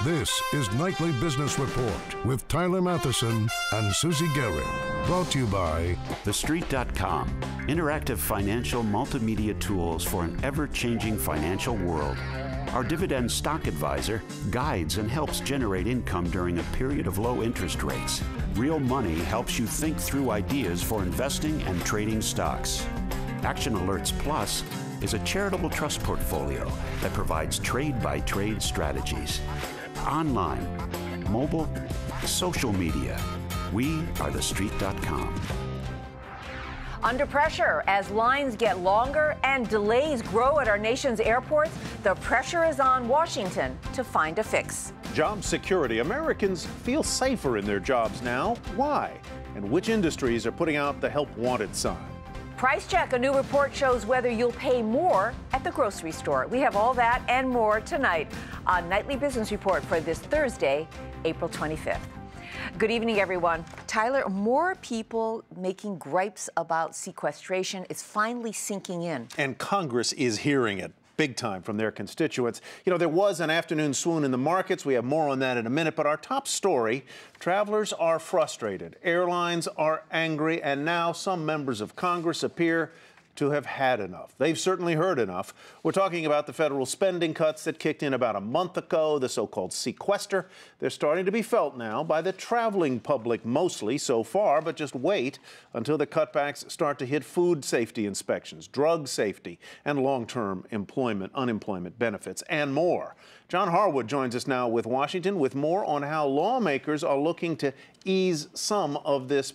This is Nightly Business Report with Tyler Matheson and Susie Garrett. Brought to you by TheStreet.com, interactive financial multimedia tools for an ever-changing financial world. Our dividend stock advisor guides and helps generate income during a period of low interest rates. Real Money helps you think through ideas for investing and trading stocks. Action Alerts Plus is a charitable trust portfolio that provides trade-by-trade strategies. Online, mobile, social media. We are TheStreet.com. Under pressure as lines get longer and delays grow at our nation's airports, the pressure is on Washington to find a fix. Job security. Americans feel safer in their jobs now. Why? And which industries are putting out the help wanted sign? Price Check, a new report shows whether you'll pay more at the grocery store. We have all that and more tonight on Nightly Business Report for this Thursday, April 25th. Good evening, everyone. Tyler, more people making gripes about sequestration is finally sinking in. And Congress is hearing it big time from their constituents. You know, there was an afternoon swoon in the markets. We have more on that in a minute. But our top story, travelers are frustrated. Airlines are angry. And now some members of Congress appear to have had enough. They've certainly heard enough. We're talking about the federal spending cuts that kicked in about a month ago, the so-called sequester. They're starting to be felt now by the traveling public mostly so far, but just wait until the cutbacks start to hit food safety inspections, drug safety, and long-term unemployment benefits, and more. John Harwood joins us now with Washington with more on how lawmakers are looking to ease some of this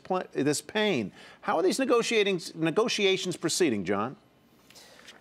pain. How are these negotiations proceeding, John?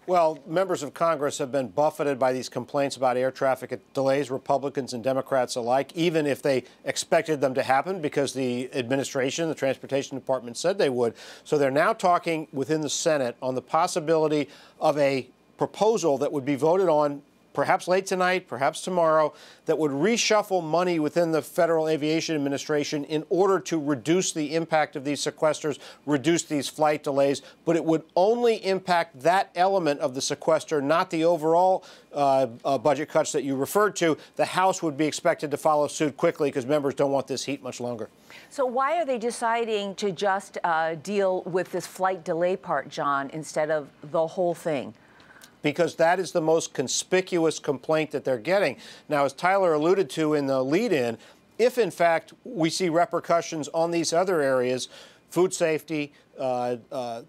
Well, members of Congress have been buffeted by these complaints about air traffic delays, Republicans and Democrats alike, even if they expected them to happen because the administration, the Transportation Department said they would. So they're now talking within the Senate on the possibility of a proposal that would be voted on perhaps late tonight, perhaps tomorrow, that would reshuffle money within the Federal Aviation Administration in order to reduce the impact of these sequesters, reduce these flight delays. But it would only impact that element of the sequester, not the overall budget cuts that you referred to. The House would be expected to follow suit quickly because members don't want this heat much longer. So why are they deciding to just deal with this flight delay part, John, instead of the whole thing? Because that is the most conspicuous complaint that they're getting. Now, as Tyler alluded to in the lead-in, if, in fact, we see repercussions on these other areas, food safety,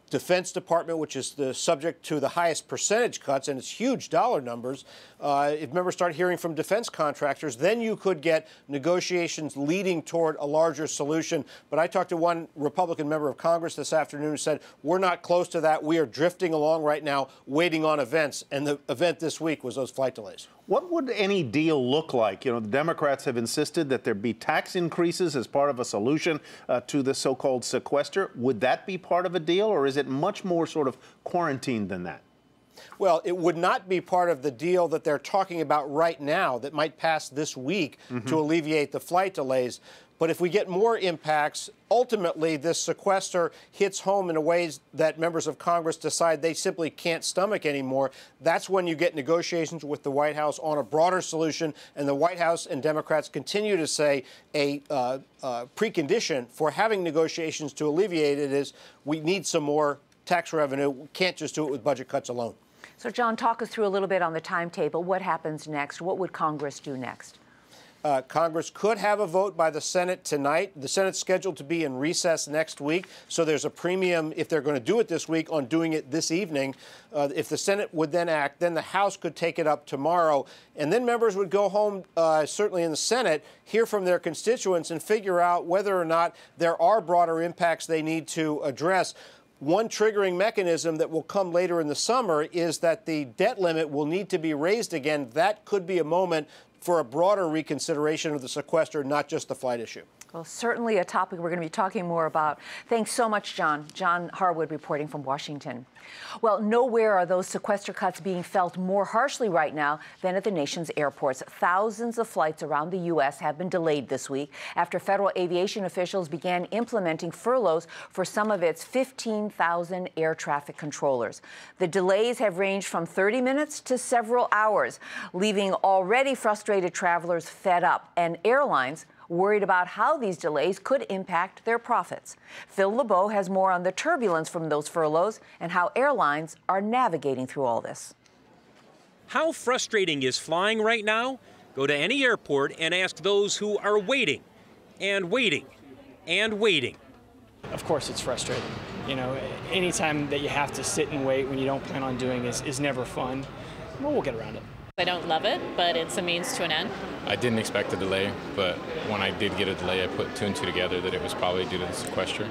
Defense Department, which is the subject to the highest percentage cuts, and it's huge dollar numbers. If members start hearing from defense contractors, then you could get negotiations leading toward a larger solution. But I talked to one Republican member of Congress this afternoon who said, we're not close to that. We are drifting along right now, waiting on events. And the event this week was those flight delays. What would any deal look like? You know, the Democrats have insisted that there be tax increases as part of a solution to the so-called sequester. Would that be part of a deal, or is it much more sort of quarantined than that? Well, it would not be part of the deal that they're talking about right now that might pass this week to alleviate the flight delays. But if we get more impacts, ultimately this sequester hits home in a ways that members of Congress decide they simply can't stomach anymore. That's when you get negotiations with the White House on a broader solution. And the White House and Democrats continue to say a precondition for having negotiations to alleviate it is we need some more tax revenue. We can't just do it with budget cuts alone. So, John, talk us through a little bit on the timetable. What happens next? What would Congress do next? Congress could have a vote by the Senate tonight. The Senate's scheduled to be in recess next week, so there's a premium, if they're going to do it this week, on doing it this evening. If the Senate would then act, then the House could take it up tomorrow, and then members would go home, certainly in the Senate, hear from their constituents and figure out whether or not there are broader impacts they need to address. One triggering mechanism that will come later in the summer is that the debt limit will need to be raised again. That could be a moment for a broader reconsideration of the sequester, not just the flight issue. Well, certainly a topic we're going to be talking more about. Thanks so much, John. John Harwood reporting from Washington. Well, nowhere are those sequester cuts being felt more harshly right now than at the nation's airports. Thousands of flights around the U.S. have been delayed this week after federal aviation officials began implementing furloughs for some of its 15,000 air traffic controllers. The delays have ranged from 30 minutes to several hours, leaving already frustrated travelers fed up, and airlines worried about how these delays could impact their profits. Phil LeBeau has more on the turbulence from those furloughs and how airlines are navigating through all this. How frustrating is flying right now? Go to any airport and ask those who are waiting and waiting and waiting. Of course it's frustrating. You know, anytime that you have to sit and wait when you don't plan on doing is never fun. Well, we'll get around it. I don't love it, but it's a means to an end. I didn't expect a delay, but when I did get a delay, I put two and two together that it was probably due to the sequester.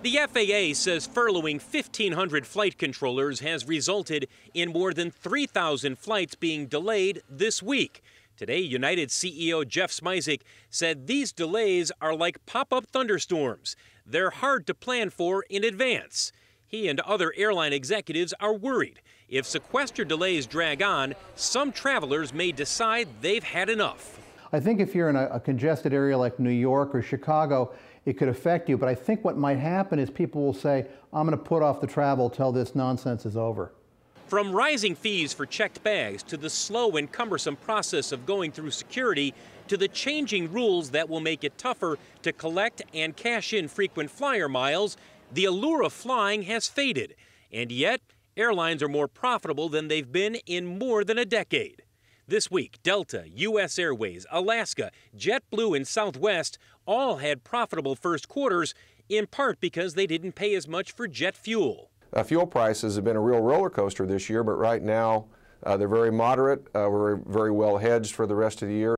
The FAA says furloughing 1,500 flight controllers has resulted in more than 3,000 flights being delayed this week. Today, United CEO Jeff Smisek said these delays are like pop-up thunderstorms. They're hard to plan for in advance. He and other airline executives are worried. If sequester delays drag on, some travelers may decide they've had enough. I think if you're in a congested area like New York or Chicago, it could affect you. But I think what might happen is people will say, I'm going to put off the travel till this nonsense is over. From rising fees for checked bags to the slow and cumbersome process of going through security to the changing rules that will make it tougher to collect and cash in frequent flyer miles, the allure of flying has faded. And yet, airlines are more profitable than they've been in more than a decade. This week, Delta, U.S. Airways, Alaska, JetBlue, and Southwest all had profitable first quarters, in part because they didn't pay as much for jet fuel. Fuel prices have been a real roller coaster this year, but right now they're very moderate. We're very well hedged for the rest of the year.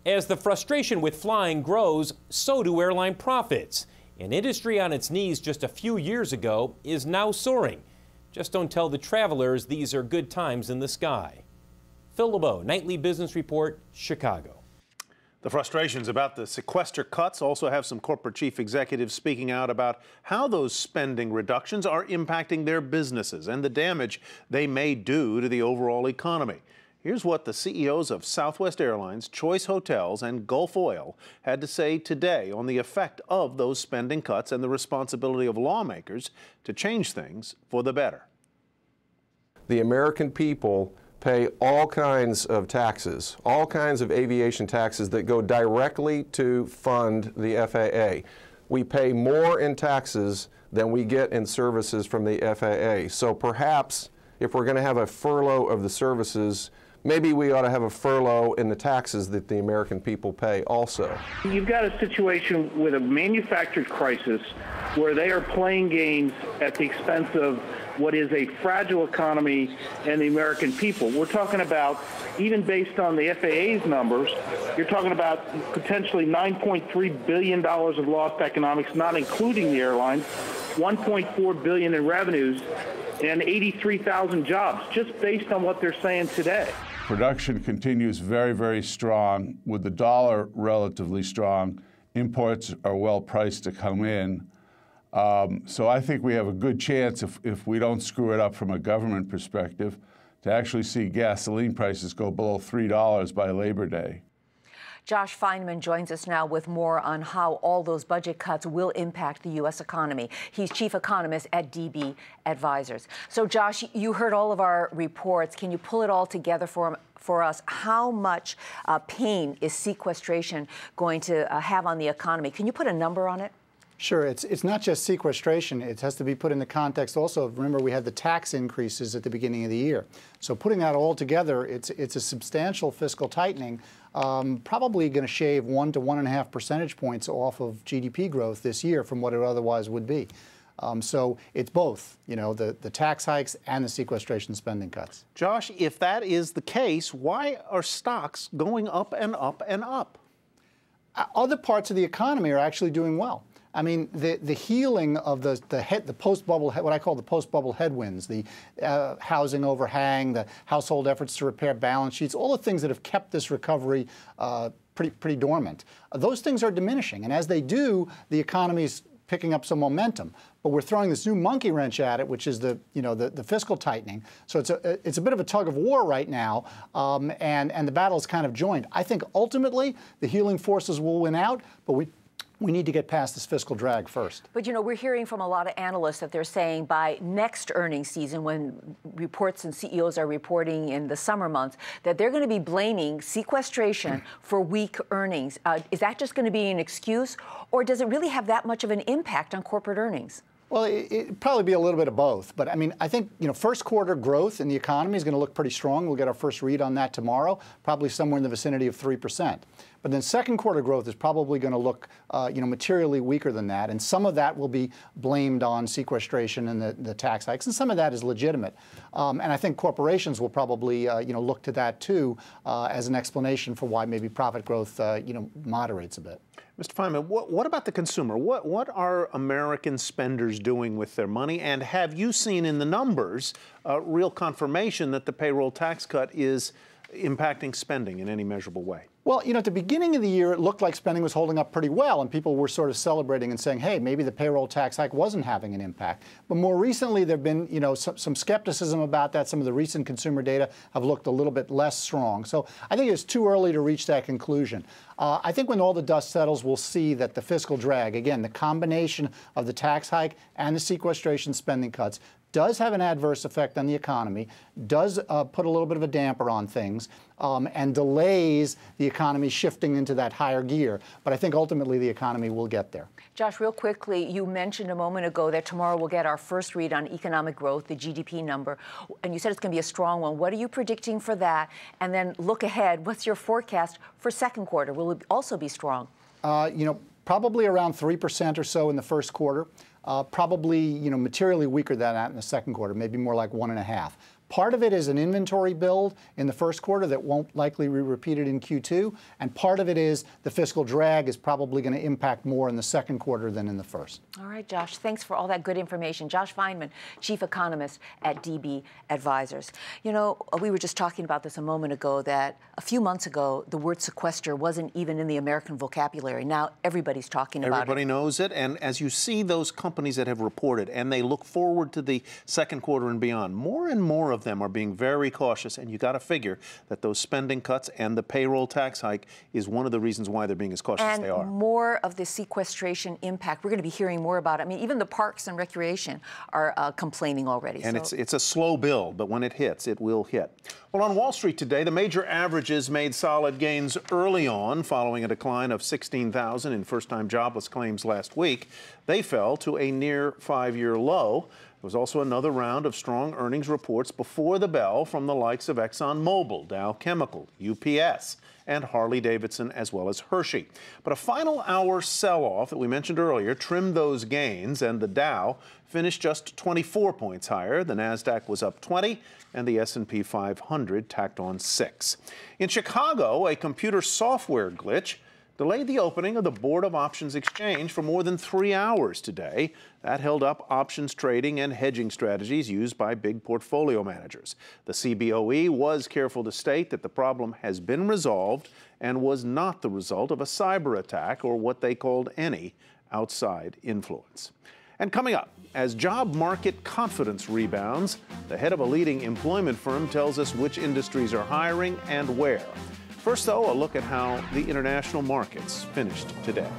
As the frustration with flying grows, so do airline profits. An industry on its knees just a few years ago is now soaring. Just don't tell the travelers these are good times in the sky. Phil LeBeau, Nightly Business Report, Chicago. The frustrations about the sequester cuts also have some corporate chief executives speaking out about how those spending reductions are impacting their businesses and the damage they may do to the overall economy. Here's what the CEOs of Southwest Airlines, Choice Hotels, and Gulf Oil had to say today on the effect of those spending cuts and the responsibility of lawmakers to change things for the better. The American people pay all kinds of taxes, all kinds of aviation taxes that go directly to fund the FAA. We pay more in taxes than we get in services from the FAA. So perhaps if we're going to have a furlough of the services, maybe we ought to have a furlough in the taxes that the American people pay also. You've got a situation with a manufactured crisis where they are playing games at the expense of what is a fragile economy and the American people. We're talking about, even based on the FAA's numbers, you're talking about potentially $9.3 billion of lost economics, not including the airlines, $1.4 billion in revenues, and 83,000 jobs, just based on what they're saying today. Production continues very, very strong. With the dollar relatively strong, imports are well priced to come in. So I think we have a good chance, if we don't screw it up from a government perspective, to actually see gasoline prices go below $3 by Labor Day. Josh Fineman joins us now with more on how all those budget cuts will impact the U.S. economy. He's chief economist at DB Advisors. So, Josh, you heard all of our reports. Can you pull it all together for us? How much pain is sequestration going to have on the economy? Can you put a number on it? Sure. It's not just sequestration. It has to be put in the context also of, remember, we had the tax increases at the beginning of the year. So putting that all together, it's a substantial fiscal tightening, probably going to shave 1 to 1.5 percentage points off of GDP growth this year from what it otherwise would be. So it's both, you know, the tax hikes and the sequestration spending cuts. Josh, if that is the case, why are stocks going up and up and up? Other parts of the economy are actually doing well. I mean, the healing of the post-bubble, what I call the post-bubble headwinds, the housing overhang, the household efforts to repair balance sheets, all the things that have kept this recovery pretty dormant. Those things are diminishing, and as they do, the economy's picking up some momentum. But we're throwing this new monkey wrench at it, which is the fiscal tightening. So it's a bit of a tug of war right now, and the battle is kind of joined. I think ultimately the healing forces will win out, but we need to get past this fiscal drag first. But, we're hearing from a lot of analysts that they're saying by next earnings season, when reports and CEOs are reporting in the summer months, that they're going to be blaming sequestration for weak earnings. Is that just going to be an excuse, or does it really have that much of an impact on corporate earnings? Well, it'd probably be a little bit of both. But I mean, I think, first quarter growth in the economy is going to look pretty strong. We'll get our first read on that tomorrow, probably somewhere in the vicinity of 3%. But then second quarter growth is probably going to look, materially weaker than that. And some of that will be blamed on sequestration and the tax hikes. And some of that is legitimate. And I think corporations will probably, look to that, too, as an explanation for why maybe profit growth, moderates a bit. Mr. Fineman, what about the consumer? What are American spenders doing with their money? And have you seen in the numbers real confirmation that the payroll tax cut is impacting spending in any measurable way? Well, at the beginning of the year, it looked like spending was holding up pretty well, and people were sort of celebrating and saying, hey, maybe the payroll tax hike wasn't having an impact. But more recently, there have been, some skepticism about that. Some of the recent consumer data have looked a little bit less strong. So I think it's too early to reach that conclusion. I think when all the dust settles, we'll see that the fiscal drag, again, the combination of the tax hike and the sequestration spending cuts, does have an adverse effect on the economy, does put a little bit of a damper on things, and delays the economy shifting into that higher gear. But I think ultimately the economy will get there. Josh, real quickly, you mentioned a moment ago that tomorrow we'll get our first read on economic growth, the GDP number, and you said it's going to be a strong one. What are you predicting for that? And then look ahead, what's your forecast for second quarter? Will it also be strong? Probably around 3% or so in the first quarter. Probably, materially weaker than that in the second quarter, maybe more like 1.5%. Part of it is an inventory build in the first quarter that won't likely be repeated in Q2, and part of it is the fiscal drag is probably going to impact more in the second quarter than in the first. All right, Josh, thanks for all that good information. Josh Fineman, Chief Economist at DB Advisors. We were just talking about this a moment ago, that a few months ago, the word sequester wasn't even in the American vocabulary. Now everybody's talking about it. Everybody knows it, and as you see those companies that have reported, and they look forward to the second quarter and beyond, more and more of them are being very cautious, and you got to figure that those spending cuts and the payroll tax hike is one of the reasons why they're being as cautious as they are. And more of the sequestration impact, we're going to be hearing more about it. I mean, even the parks and recreation are complaining already. And it's a slow build, but when it hits, it will hit. Well, on Wall Street today, the major averages made solid gains early on following a decline of 16,000 in first-time jobless claims last week. They fell to a near 5-year low. There was also another round of strong earnings reports before the bell from the likes of ExxonMobil, Dow Chemical, UPS, and Harley-Davidson, as well as Hershey. But a final hour sell-off that we mentioned earlier trimmed those gains, and the Dow finished just 24 points higher. The Nasdaq was up 20, and the S&P 500 tacked on 6. In Chicago, a computer software glitch delayed the opening of the Board of Options Exchange for more than 3 hours today. That held up options trading and hedging strategies used by big portfolio managers. The CBOE was careful to state that the problem has been resolved and was not the result of a cyber attack or what they called any outside influence. And coming up, as job market confidence rebounds, the head of a leading employment firm tells us which industries are hiring and where. First, though, a look at how the international markets finished today.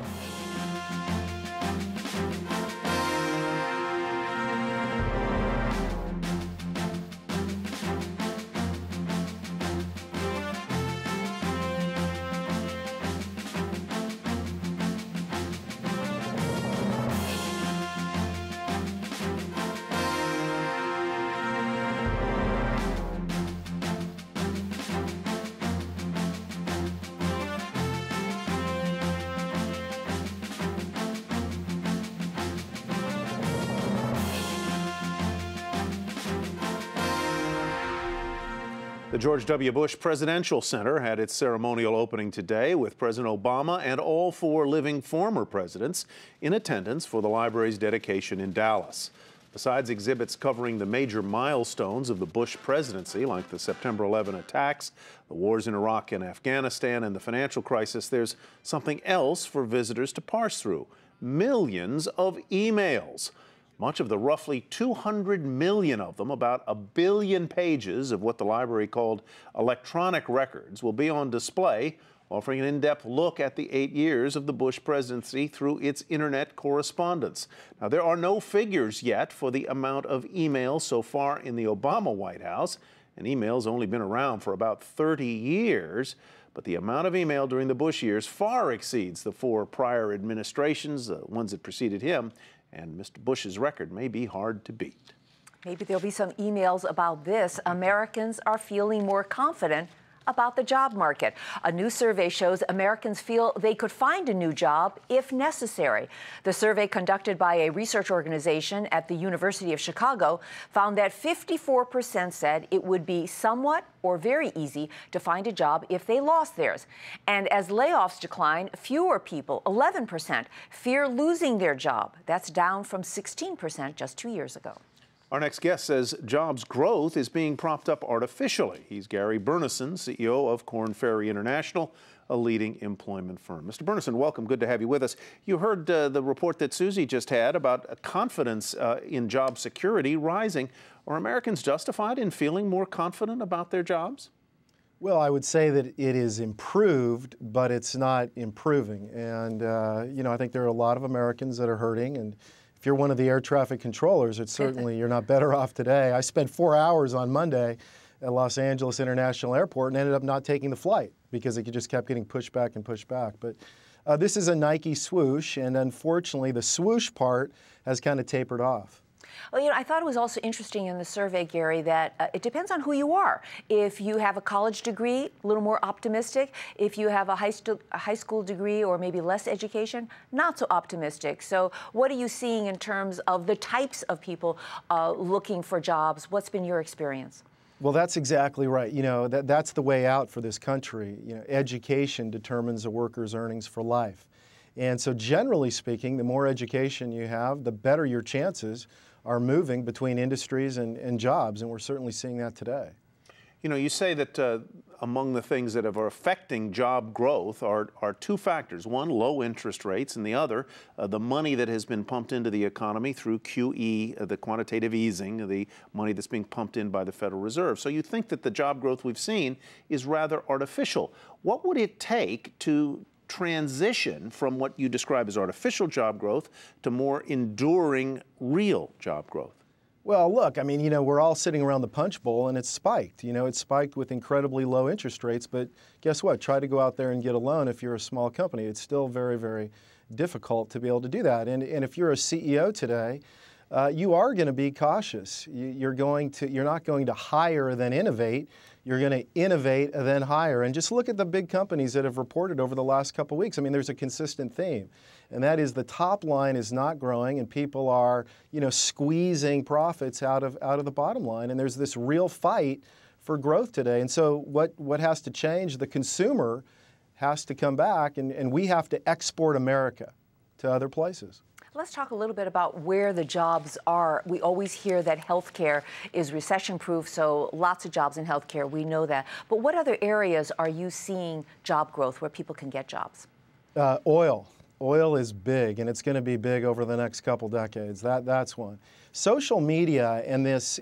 The George W. Bush Presidential Center had its ceremonial opening today with President Obama and all 4 living former presidents in attendance for the library's dedication in Dallas. Besides exhibits covering the major milestones of the Bush presidency, like the September 11 attacks, the wars in Iraq and Afghanistan, and the financial crisis, there's something else for visitors to parse through: millions of emails. Much of the roughly 200 million of them, about 1 billion pages of what the library called electronic records, will be on display, offering an in-depth look at the 8 years of the Bush presidency through its internet correspondence. Now, there are no figures yet for the amount of emails so far in the Obama White House, and email's only been around for about 30 years. But the amount of email during the Bush years far exceeds the 4 prior administrations, the ones that preceded him, and Mr. Bush's record may be hard to beat. Maybe there'll be some emails about this. Americans are feeling more confident about the job market. A new survey shows Americans feel they could find a new job if necessary. The survey, conducted by a research organization at the University of Chicago, found that 54% said it would be somewhat or very easy to find a job if they lost theirs. And as layoffs decline, fewer people, 11%, fear losing their job. That's down from 16% just 2 years ago. Our next guest says jobs growth is being propped up artificially. He's Gary Byrnison, CEO of Korn Ferry International, a leading employment firm. Mr. Byrnison, welcome. Good to have you with us. You heard the report that Susie just had about confidence in job security rising. Are Americans justified in feeling more confident about their jobs? Well, I would say that it is improved, but it's not improving. And, I think there are a lot of Americans that are hurting. And if you're one of the air traffic controllers, it's certainly you're not better off today. I spent 4 hours on Monday at Los Angeles International Airport and ended up not taking the flight because it just kept getting pushed back and pushed back. But this is a Nike swoosh, and unfortunately the swoosh part has kind of tapered off. Well, I thought it was also interesting in the survey, Gary, that it depends on who you are. If you have a college degree, a little more optimistic. If you have a high school degree or maybe less education, not so optimistic. So what are you seeing in terms of the types of people looking for jobs? What's been your experience? Well, that's exactly right. That's the way out for this country. Education determines a worker's earnings for life. And so generally speaking, the more education you have, the better your chances are moving between industries and jobs, and we're certainly seeing that today. You say that among the things that are affecting job growth are 2 factors. One, low interest rates, and the other, the money that has been pumped into the economy through QE, the quantitative easing, the money that's being pumped in by the Federal Reserve. So you think that the job growth we've seen is rather artificial. What would it take to transition from what you describe as artificial job growth to more enduring real job growth? Well, look, we're all sitting around the punch bowl and it's spiked. It's spiked with incredibly low interest rates, but guess what? Try to go out there and get a loan if you're a small company. It's still very, very difficult to be able to do that. And if you're a CEO today, you are going to be cautious. You're not going to hire then innovate. You're going to innovate and then hire. And just look at the big companies that have reported over the last couple of weeks. There's a consistent theme, and that is the top line is not growing, and people are, squeezing profits out of the bottom line. And there's this real fight for growth today. And so what has to change? The consumer has to come back, and we have to export America to other places. Let's talk a little bit about where the jobs are. We always hear that healthcare is recession-proof, so lots of jobs in healthcare. We know that. But what other areas are you seeing job growth where people can get jobs? Oil. Oil is big, and it's going to be big over the next couple decades. That's one. Social media and this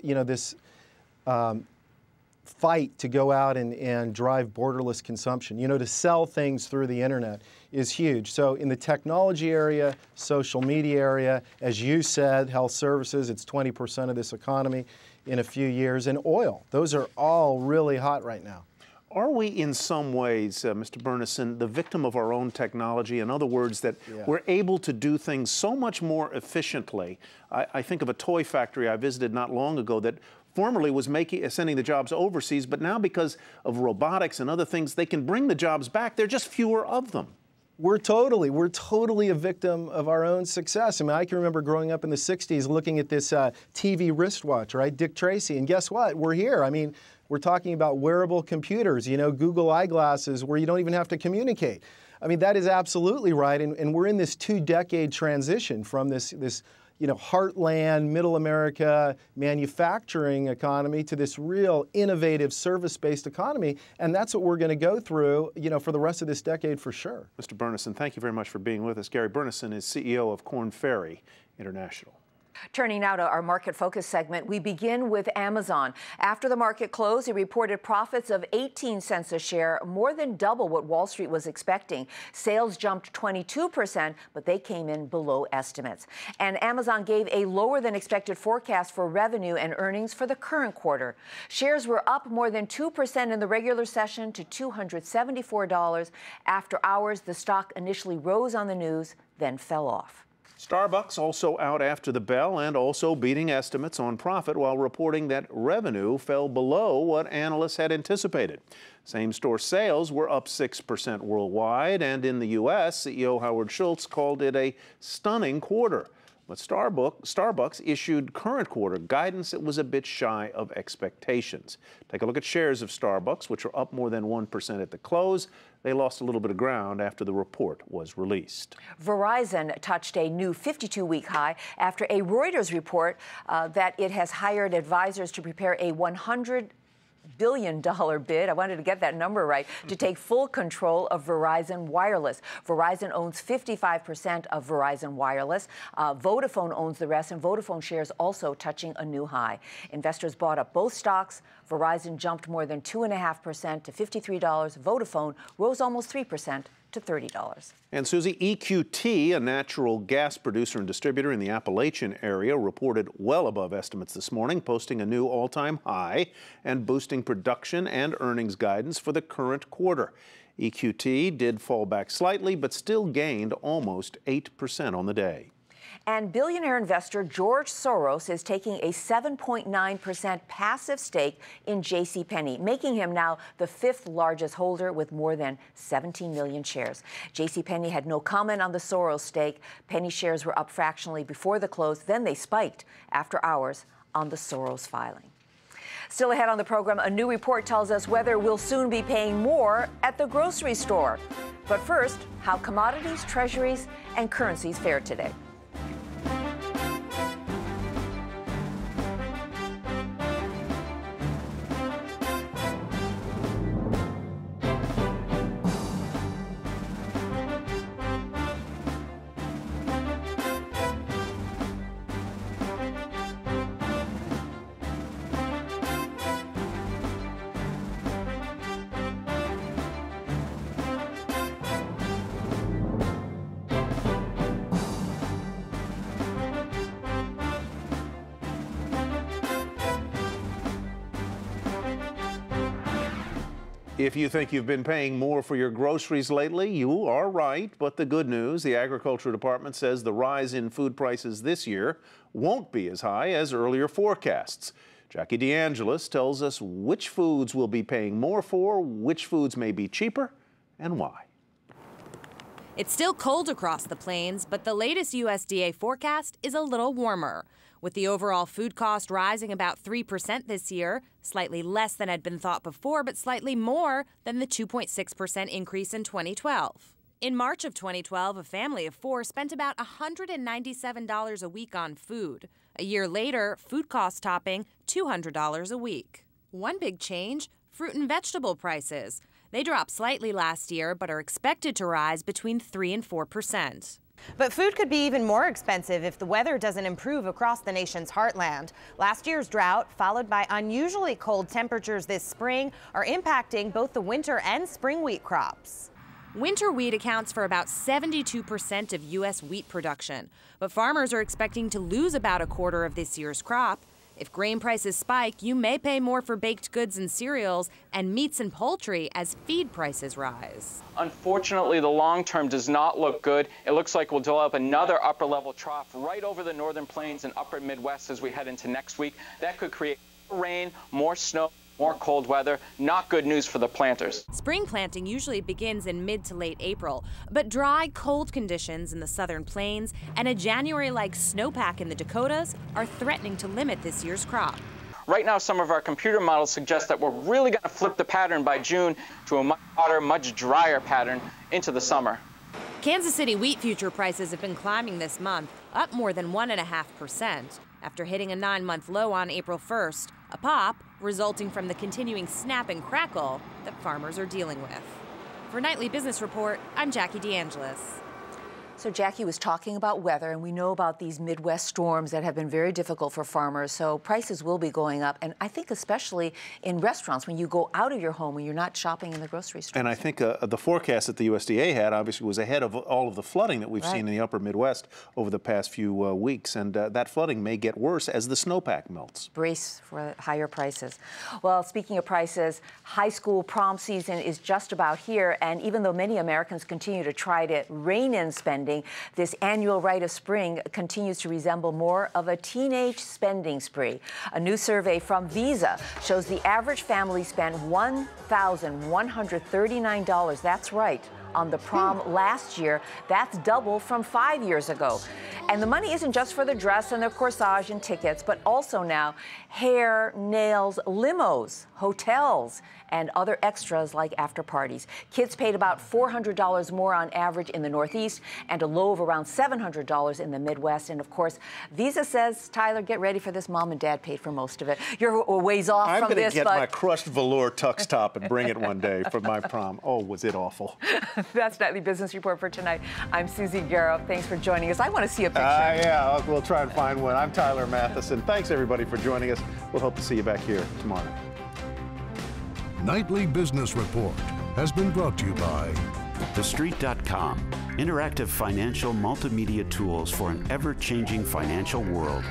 fight to go out and drive borderless consumption, to sell things through the internet is huge. So in the technology area, social media area, as you said, health services, it's 20% of this economy in a few years, and oil. Those are all really hot right now. Are we in some ways, Mr. Byrnison, the victim of our own technology? In other words, that we're able to do things so much more efficiently. I think of a toy factory I visited not long ago that formerly was sending the jobs overseas, but now because of robotics and other things, they can bring the jobs back. There are just fewer of them. We're totally a victim of our own success. I can remember growing up in the 60s looking at this TV wristwatch, right? Dick Tracy, and guess what? We're here. We're talking about wearable computers, you know, Google eyeglasses where you don't even have to communicate. I mean, that is absolutely right, and we're in this 2-decade transition from this you know, heartland, middle America manufacturing economy to this real innovative service-based economy, and that's what we're going to go through, you know, for the rest of this decade for sure. Mr. Byrnison, thank you very much for being with us. Gary Byrnison is CEO of Korn Ferry International. Turning now to our market focus segment, we begin with Amazon. After the market closed, it reported profits of 18 cents a share, more than double what Wall Street was expecting. Sales jumped 22%, but they came in below estimates. And Amazon gave a lower than expected forecast for revenue and earnings for the current quarter. Shares were up more than 2% in the regular session to $274. After hours, the stock initially rose on the news, then fell off. Starbucks also out after the bell and also beating estimates on profit while reporting that revenue fell below what analysts had anticipated. Same-store sales were up 6% worldwide, and in the U.S., CEO Howard Schultz called it a stunning quarter. But Starbucks issued current quarter guidance that was a bit shy of expectations. Take a look at shares of Starbucks, which are up more than 1% at the close. They lost a little bit of ground after the report was released. Verizon touched a new 52-week high after a Reuters report that it has hired advisors to prepare a $100 billion bid, I wanted to get that number right, to take full control of Verizon Wireless. Verizon owns 55% of Verizon Wireless. Vodafone owns the rest, and Vodafone shares also touching a new high. Investors bought up both stocks. Verizon jumped more than 2.5% to $53. Vodafone rose almost 3% to $30. And Susie, EQT, a natural gas producer and distributor in the Appalachian area, reported well above estimates this morning, posting a new all-time high and boosting production and earnings guidance for the current quarter. EQT did fall back slightly, but still gained almost 8% on the day. And billionaire investor George Soros is taking a 7.9% passive stake in JCPenney, making him now the 5th largest holder with more than 17 million shares. JCPenney had no comment on the Soros stake. Penny shares were up fractionally before the close, then they spiked after hours on the Soros filing. Still ahead on the program, a new report tells us whether we'll soon be paying more at the grocery store. But first, how commodities, treasuries, and currencies fared today. If you think you've been paying more for your groceries lately, you are right. But the good news, the Agriculture Department says the rise in food prices this year won't be as high as earlier forecasts. Jackie DeAngelis tells us which foods we'll be paying more for, which foods may be cheaper, and why. It's still cold across the plains, but the latest USDA forecast is a little warmer. With the overall food cost rising about 3% this year, slightly less than had been thought before, but slightly more than the 2.6% increase in 2012. In March of 2012, a family of 4 spent about $197 a week on food. A year later, food costs topping $200 a week. One big change, fruit and vegetable prices. They dropped slightly last year, but are expected to rise between 3 and 4%. But food could be even more expensive if the weather doesn't improve across the nation's heartland. Last year's drought, followed by unusually cold temperatures this spring, are impacting both the winter and spring wheat crops. Winter wheat accounts for about 72% of U.S. wheat production, but farmers are expecting to lose about a quarter of this year's crop. If grain prices spike, you may pay more for baked goods and cereals and meats and poultry as feed prices rise. Unfortunately, the long term does not look good. It looks like we'll develop another upper level trough right over the northern plains and upper Midwest as we head into next week. That could create more rain, more snow, more cold weather. Not good news for the planters. Spring planting usually begins in mid to late April, but dry, cold conditions in the southern plains and a January-like snowpack in the Dakotas are threatening to limit this year's crop. Right now, some of our computer models suggest that we're really going to flip the pattern by June to a much hotter, much drier pattern into the summer. Kansas City wheat future prices have been climbing this month, up more than 1.5%, after hitting a 9-month low on April 1st, a pop resulting from the continuing snap and crackle that farmers are dealing with. For Nightly Business Report, I'm Jackie DeAngelis. So Jackie was talking about weather, and we know about these Midwest storms that have been very difficult for farmers. So prices will be going up, and I think especially in restaurants when you go out of your home, when you're not shopping in the grocery store. And I think the forecast that the USDA had obviously was ahead of all of the flooding that we've seen in the upper Midwest over the past few weeks, and that flooding may get worse as the snowpack melts. Brace for higher prices. Well, speaking of prices, high school prom season is just about here, and even though many Americans continue to try to rein in spending, this annual rite of spring continues to resemble more of a teenage spending spree. A new survey from Visa shows the average family spent $1,139. That's right, on the prom last year. That's double from 5 years ago. And the money isn't just for the dress and the corsage and tickets, but also now hair, nails, limos, hotels, and other extras like after parties. Kids paid about $400 more on average in the Northeast and a low of around $700 in the Midwest. And of course, Visa says, Tyler, get ready for this. Mom and Dad paid for most of it. You're a ways off from this. I'm going to get my crushed velour tux top and bring it one day for my prom. Oh, was it awful. That's Nightly Business Report for tonight. I'm Susie Garrow. Thanks for joining us. I want to see a picture. Yeah, we'll try and find one. I'm Tyler Matheson. Thanks, everybody, for joining us. We'll hope to see you back here tomorrow. Nightly Business Report has been brought to you by TheStreet.com, interactive financial multimedia tools for an ever-changing financial world.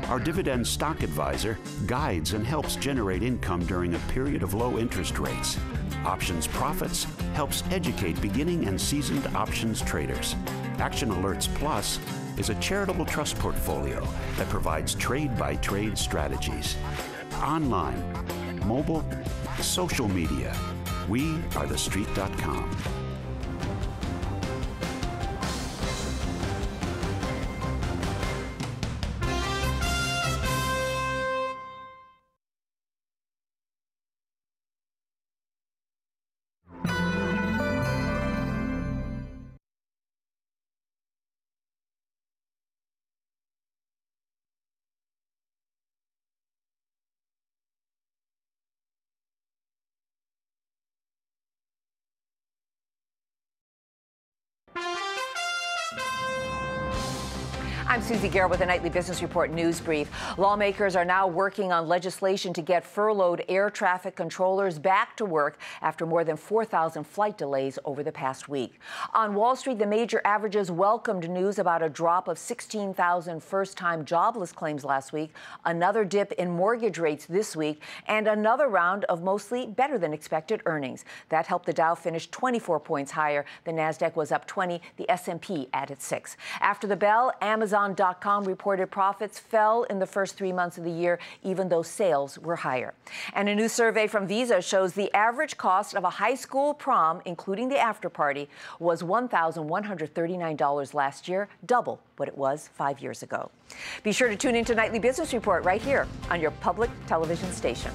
Our dividend stock advisor guides and helps generate income during a period of low interest rates. Options Profits helps educate beginning and seasoned options traders. Action Alerts Plus is a charitable trust portfolio that provides trade-by-trade strategies. Online, mobile, social media, we are TheStreet.com. I'm Susie Garrow with the Nightly Business Report News Brief. Lawmakers are now working on legislation to get furloughed air traffic controllers back to work after more than 4,000 flight delays over the past week. On Wall Street, the major averages welcomed news about a drop of 16,000 first-time jobless claims last week, another dip in mortgage rates this week, and another round of mostly better-than-expected earnings. That helped the Dow finish 24 points higher. The Nasdaq was up 20. The S&P added 6. After the bell, Amazon.com reported profits fell in the first 3 months of the year, even though sales were higher. And a new survey from Visa shows the average cost of a high school prom, including the after party, was $1,139 last year, double what it was 5 years ago. Be sure to tune into Nightly Business Report right here on your public television station.